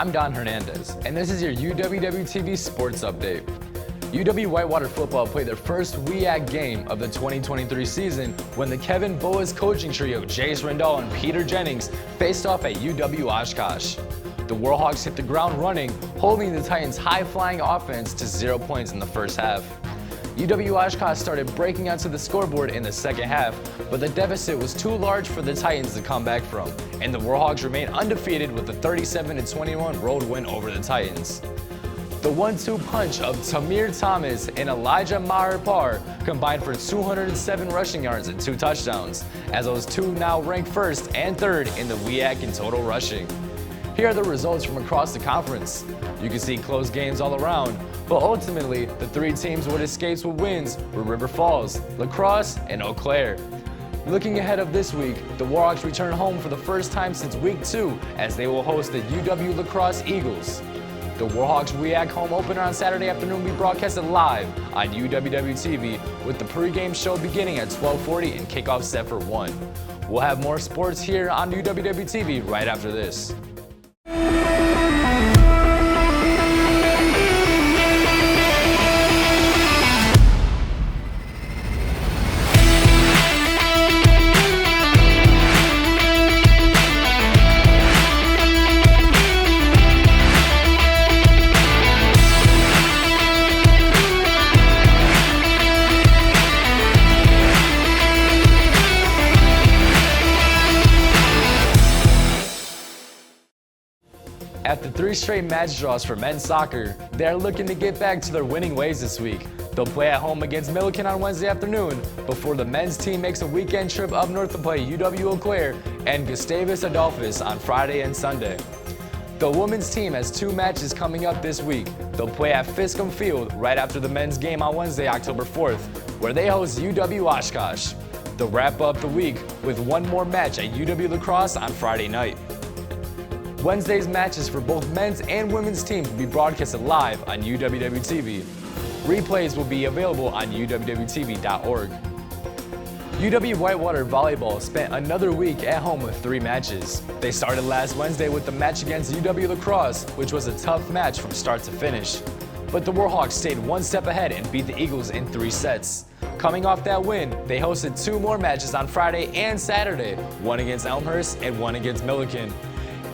I'm Don Hernandez, and this is your UWW-TV Sports Update. UW-Whitewater football played their first WEAC game of the 2023 season when the Kevin Boas coaching trio, Jace Rendall and Peter Jennings, faced off at UW-Oshkosh. The Warhawks hit the ground running, holding the Titans' high-flying offense to 0 points in the first half. UW-Oshkosh started breaking onto the scoreboard in the second half, but the deficit was too large for the Titans to come back from, and the Warhawks remained undefeated with a 37-21 road win over the Titans. The 1-2 punch of Tamir Thomas and Elijah Maher-Parr combined for 207 rushing yards and 2 touchdowns, as those two now rank first and third in the WEAC in total rushing. Here are the results from across the conference. You can see close games all around, but ultimately, the 3 teams with escapes with wins were River Falls, La Crosse, and Eau Claire. Looking ahead of this week, the Warhawks return home for the first time since week 2 as they will host the UW La Crosse Eagles. The Warhawks WEAC home opener on Saturday afternoon will be broadcasted live on UWW-TV with the pregame show beginning at 12:40 and kickoff set for 1. We'll have more sports here on UWW-TV right after this. After 3 straight match draws for men's soccer, they are looking to get back to their winning ways this week. They'll play at home against Milliken on Wednesday afternoon before the men's team makes a weekend trip up north to play UW-Eau Claire and Gustavus Adolphus on Friday and Sunday. The women's team has 2 matches coming up this week. They'll play at Fiscum Field right after the men's game on Wednesday, October 4th, where they host UW-Oshkosh. They'll wrap up the week with 1 more match at UW-La Crosse on Friday night. Wednesday's matches for both men's and women's teams will be broadcasted live on UWW-TV. Replays will be available on UWWTV.org. UW-Whitewater volleyball spent another week at home with 3 matches. They started last Wednesday with the match against UW-La Crosse, which was a tough match from start to finish. But the Warhawks stayed 1 step ahead and beat the Eagles in 3 sets. Coming off that win, they hosted 2 more matches on Friday and Saturday, 1 against Elmhurst and 1 against Milliken.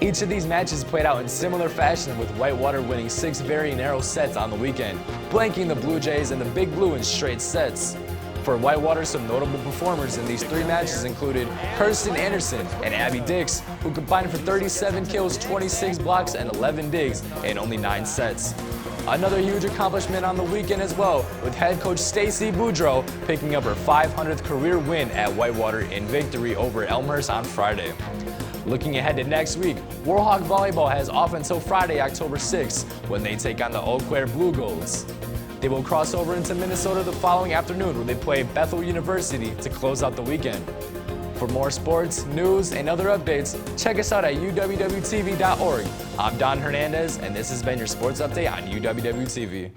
Each of these matches played out in similar fashion, with Whitewater winning 6 very narrow sets on the weekend, blanking the Blue Jays and the Big Blue in straight sets. For Whitewater, some notable performers in these 3 matches included Kirsten Anderson and Abby Dix, who combined for 37 kills, 26 blocks, and 11 digs in only 9 sets. Another huge accomplishment on the weekend as well, with head coach Stacy Boudreau picking up her 500th career win at Whitewater in victory over Elmhurst on Friday. Looking ahead to next week, Warhawk volleyball has off until Friday, October 6th, when they take on the Eau Claire Blue Golds. They will cross over into Minnesota the following afternoon, where they play Bethel University to close out the weekend. For more sports, news, and other updates, check us out at UWWTV.org. I'm Don Hernandez, and this has been your sports update on UWW-TV.